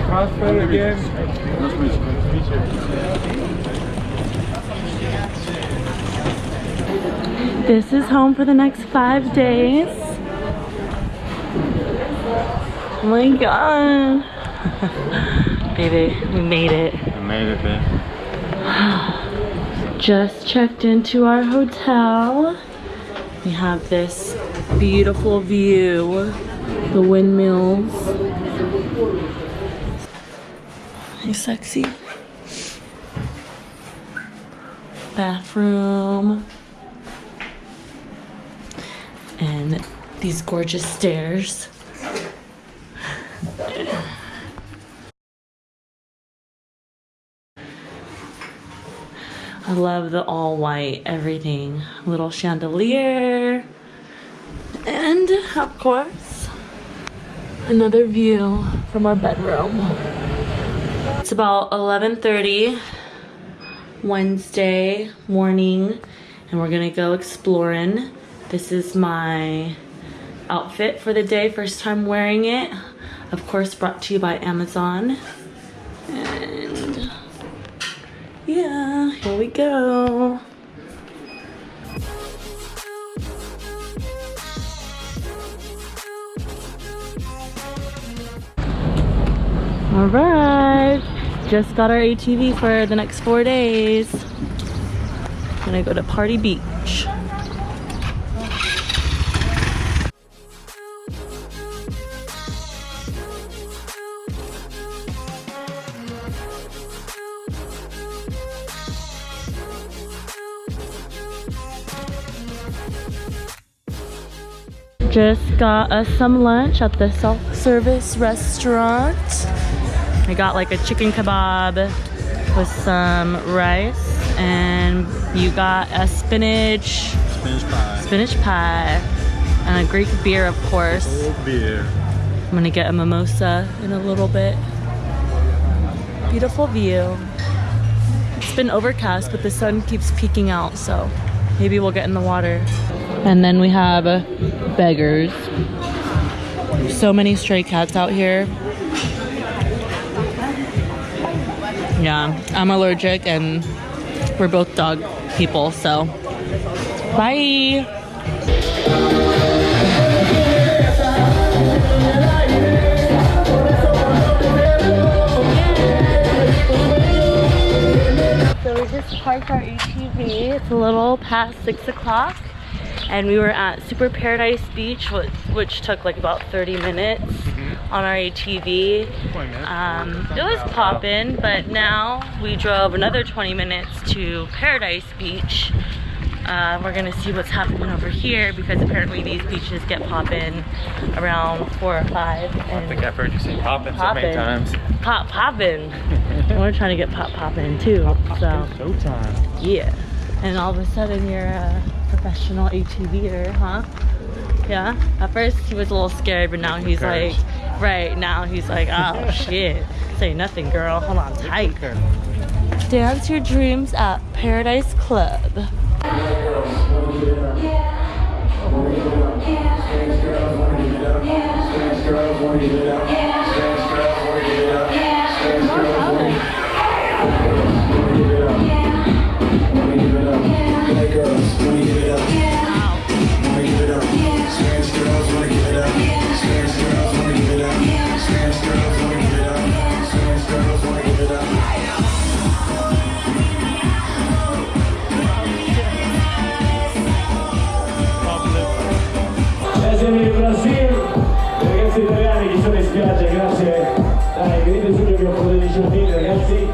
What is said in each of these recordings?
Crossfit again. Nice to meet you. This is home for the next 5 days. Oh my god. Baby, we made it. We made it, babe. Just checked into our hotel. We have this beautiful view. The windmills. Hey, sexy. Bathroom. And these gorgeous stairs. I love the all white everything. Little chandelier. And of course, another view from our bedroom. It's about 11:30 Wednesday morning and we're gonna go exploring. This is my outfit for the day, first time wearing it. Of course, brought to you by Amazon. And yeah, here we go. All right, just got our ATV for the next 4 days. Gonna go to Party Beach. Just got us some lunch at the self-service restaurant. I got like a chicken kebab with some rice, and you got a spinach pie, and a Greek beer, of course. Oh, beer. I'm gonna get a mimosa in a little bit. Beautiful view. It's been overcast, but the sun keeps peeking out, so maybe we'll get in the water. And then we have beggars. So many stray cats out here. Yeah, I'm allergic and we're both dog people, so bye. So we just parked our ATV. It's a little past 6 o'clock. And we were at Super Paradise Beach, which took like about 30 minutes on our ATV. 20 minutes. It was poppin', but now we drove another 20 minutes to Paradise Beach. We're gonna see what's happening over here because apparently these beaches get poppin' around 4 or 5. I think I've heard you say poppin' so many times. Poppin'. We're trying to get poppin' too. So Showtime. yeah. And all of a sudden you're a professional ATVer, huh? Yeah? At first he was a little scared, but now he's like, right now he's like, oh shit. Say nothing, girl. Hold on tight. Dance your dreams at Paradise Club. Del Brasile, ragazzi italiani che sono in spiaggia, grazie. Dai, venite su che abbiamo potuto diciottini, ragazzi.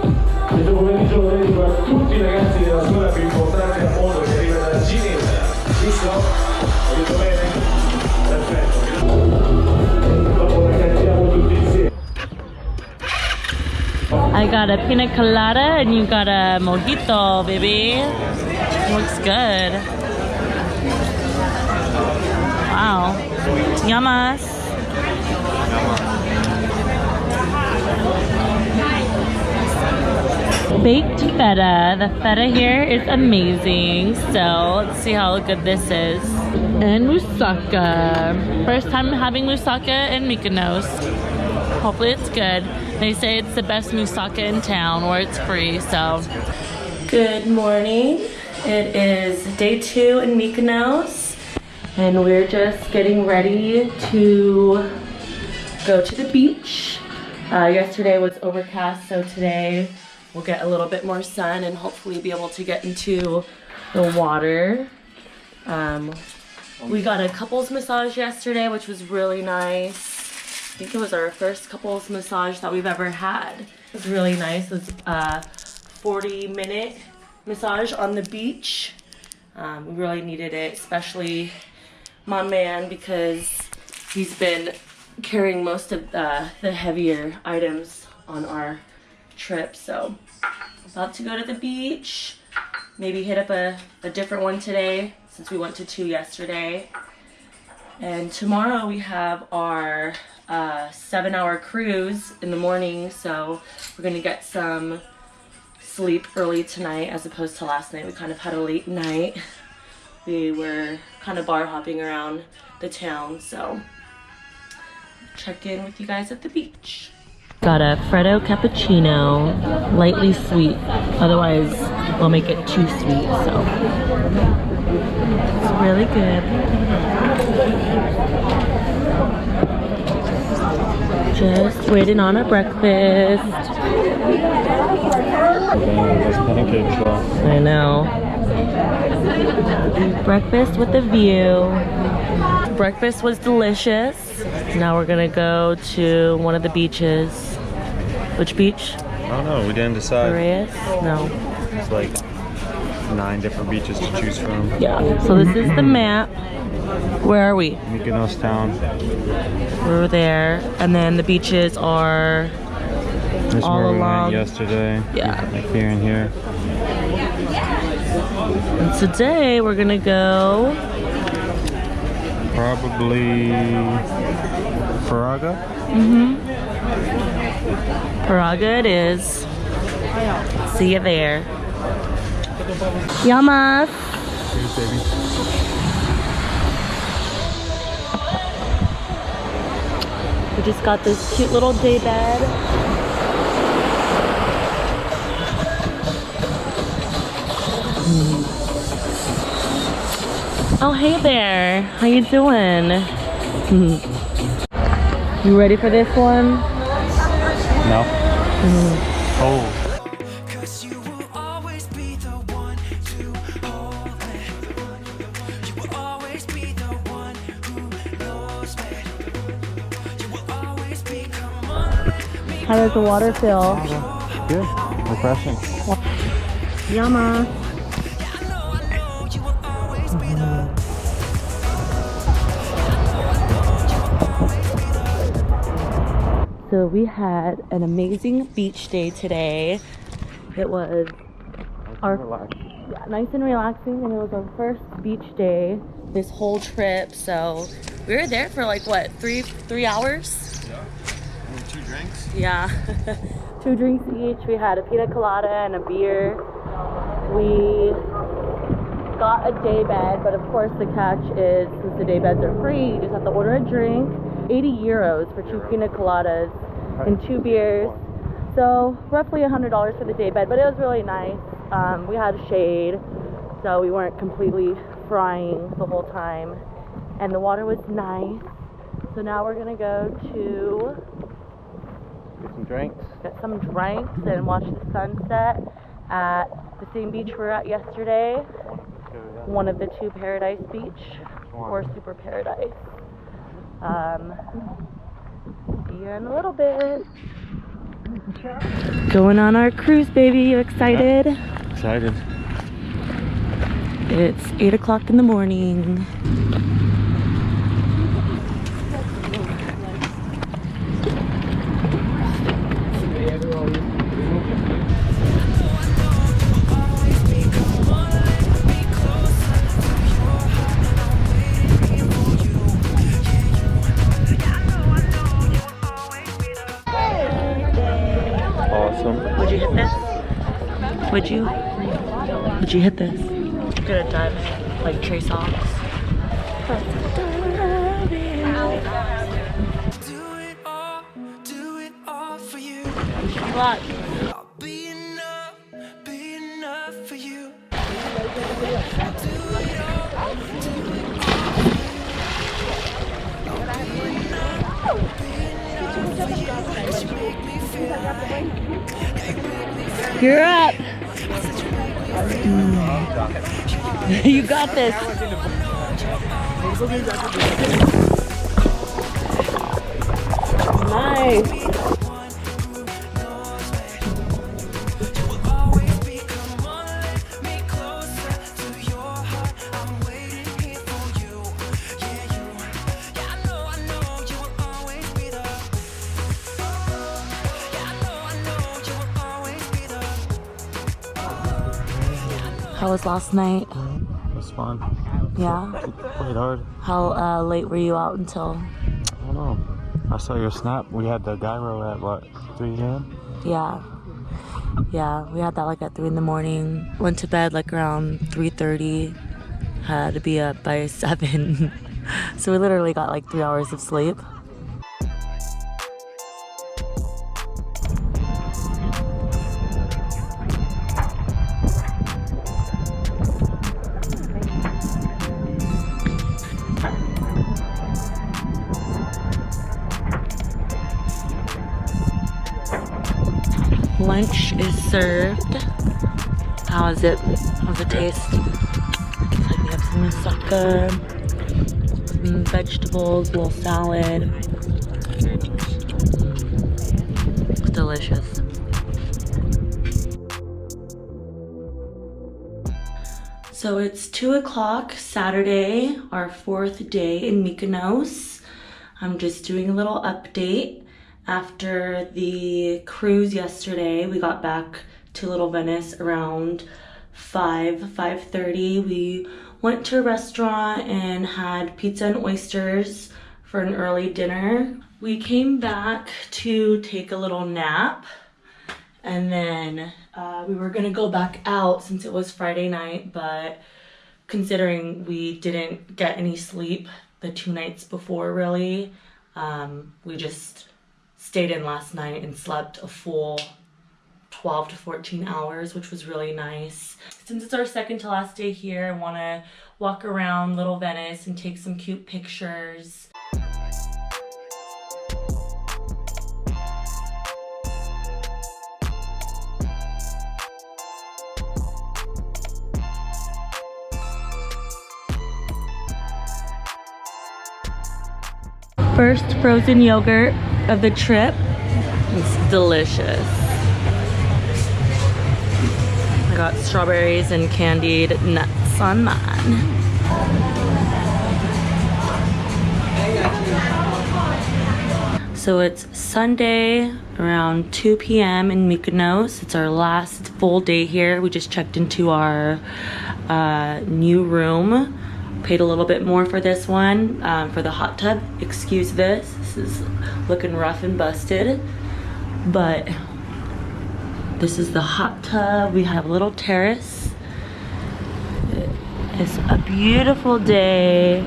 Questo pomeriggio lo dedico a tutti i ragazzi della scuola più importante al mondo che arriva dalla Ginevra. Giusto? Ho detto bene? Perfetto. Dopo la cantiamo tutti insieme. I got a pina colada and you got a mojito, baby. Looks good. Wow. Yamas. Baked feta. The feta here is amazing. So let's see how good this is. And moussaka. First time having moussaka in Mykonos. Hopefully it's good. They say it's the best moussaka in town, or it's free, so. Good morning. It is day 2 in Mykonos, and we're just getting ready to go to the beach. Yesterday was overcast, so today we'll get a little bit more sun and hopefully be able to get into the water. We got a couples massage yesterday, which was really nice. I think it was our first couples massage that we've ever had. It was really nice. It was a 40-minute massage on the beach. We really needed it, especially my man, because he's been carrying most of the heavier items on our trip. So about to go to the beach, maybe hit up a different one today since we went to 2 yesterday. And tomorrow we have our 7-hour cruise in the morning, so we're gonna get some sleep early tonight as opposed to last night. We kind of had a late night. We were kind of bar hopping around the town, so check in with you guys at the beach. Got a Freddo cappuccino, lightly sweet, otherwise we'll make it too sweet, so it's really good. Just waiting on our breakfast. I know. Breakfast with a view. Breakfast was delicious. Now we're gonna go to one of the beaches. Which beach? I don't know, we didn't decide. Piraeus? No. It's like 9 different beaches to choose from. Yeah, so this is the map. Where are we? Mykonos town. We're there, and then the beaches are This is all where we along. went yesterday. Yeah. Like here and here. And today we're gonna go Probably Praga. Praga it is. See you there. Yamas. Cheers, baby. We just got this cute little day bed. Oh, hey there. How you doing? You ready for this one? No. Oh. How does the water feel? Good. Refreshing. Yama. So we had an amazing beach day today. It was nice and relaxing, and it was our first beach day this whole trip. So we were there for like what, three hours? Yeah. And 2 drinks? Yeah. 2 drinks each. We had a pina colada and a beer. We got a day bed, but of course the catch is, since the day beds are free, you just have to order a drink. 80 euros for 2 pina coladas and 2 beers. So roughly $100 for the day bed, but it was really nice. We had shade, so we weren't completely frying the whole time. And the water was nice. So now we're gonna go to Get some drinks. get some drinks and watch the sunset at the same beach we were at yesterday. One of the 2 Paradise Beach, or Super Paradise. See you in a little bit. Going on our cruise, baby. You excited? Yeah. Excited. It's 8 o'clock in the morning. Awesome. Would you hit this? Would you? Would you hit this? Could have done like Trey songs. Wish you luck. Be enough for you. You're up. You got this. Nice. How was last night? It was fun. Yeah? Played hard. How late were you out until? I don't know. I saw your snap. We had the gyro at what, 3 a.m.? Yeah. Yeah, we had that like at 3 in the morning. Went to bed like around 3:30. Had to be up by 7. So we literally got like 3 hours of sleep. Lunch is served. How is it? How's it taste? Looks like we have some moussaka, some vegetables, a little salad. It's delicious. So it's 2 o'clock Saturday, our 4th day in Mykonos. I'm just doing a little update. After the cruise yesterday, we got back to Little Venice around 5:30. We went to a restaurant and had pizza and oysters for an early dinner. We came back to take a little nap, and then we were gonna go back out since it was Friday night, but considering we didn't get any sleep the 2 nights before really, we just stayed in last night and slept a full 12 to 14 hours, which was really nice. Since it's our second to last day here, I want to walk around Little Venice and take some cute pictures. First frozen yogurt of the trip. It's delicious. I got strawberries and candied nuts on mine. So it's Sunday around 2 p.m. in Mykonos. It's our last full day here. We just checked into our new room. Paid a little bit more for this one, for the hot tub. Excuse this. This is looking rough and busted. But this is the hot tub. We have a little terrace. It's a beautiful day.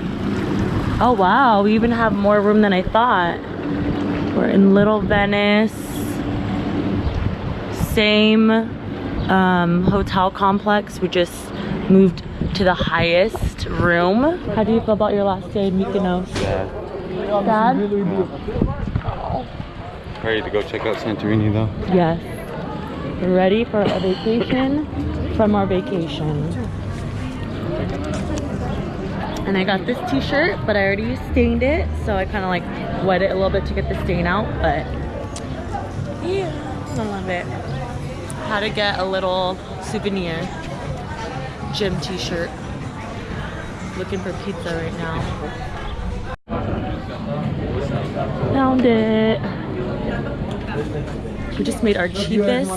Oh wow, we even have more room than I thought. We're in Little Venice. Same hotel complex. We just moved to the highest room. How do you feel about your last day in Mykonos? Sad? Ready to go check out Santorini though? Yes. We're ready for a vacation from our vacation. And I got this t-shirt, but I already stained it, so I kind of like wet it a little bit to get the stain out, but yeah, I love it. How to get a little souvenir gym t-shirt. Looking for pizza right now. Found it. We just made our cheapest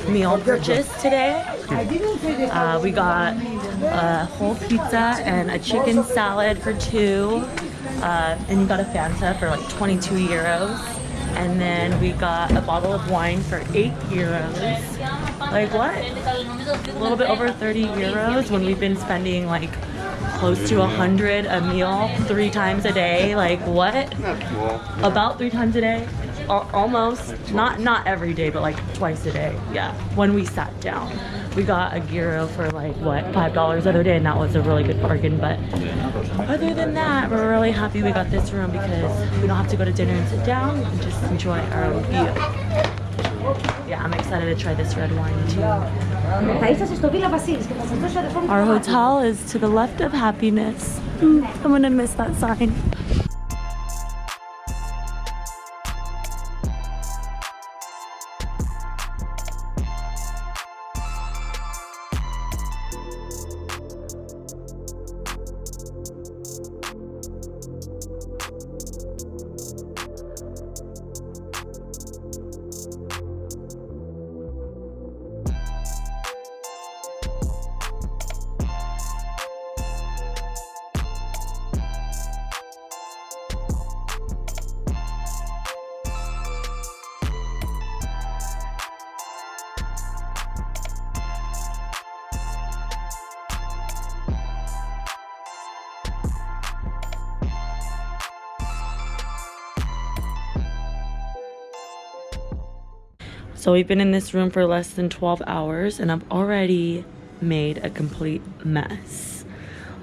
meal purchase today. We got a whole pizza and a chicken salad for 2. And you got a Fanta for like 22 euros. And then we got a bottle of wine for 8 euros. Like what? A little bit over 30 euros when we've been spending like close to 100 a meal 3 times a day. Like what? About 3 times a day? almost, not every day, but like twice a day. Yeah, when we sat down. We got a gyro for like, what, $5 the other day, and that was a really good bargain. But other than that, we're really happy we got this room because we don't have to go to dinner and sit down. We can just enjoy our own view. Yeah, I'm excited to try this red wine too. Our hotel is to the left of happiness. I'm gonna miss that sign. So we've been in this room for less than 12 hours and I've already made a complete mess.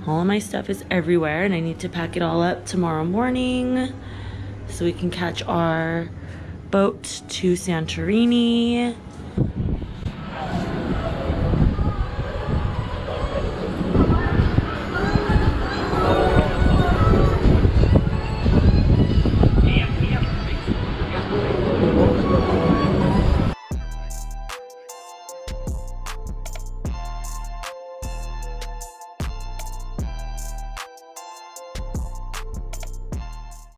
All of my stuff is everywhere and I need to pack it all up tomorrow morning so we can catch our boat to Santorini.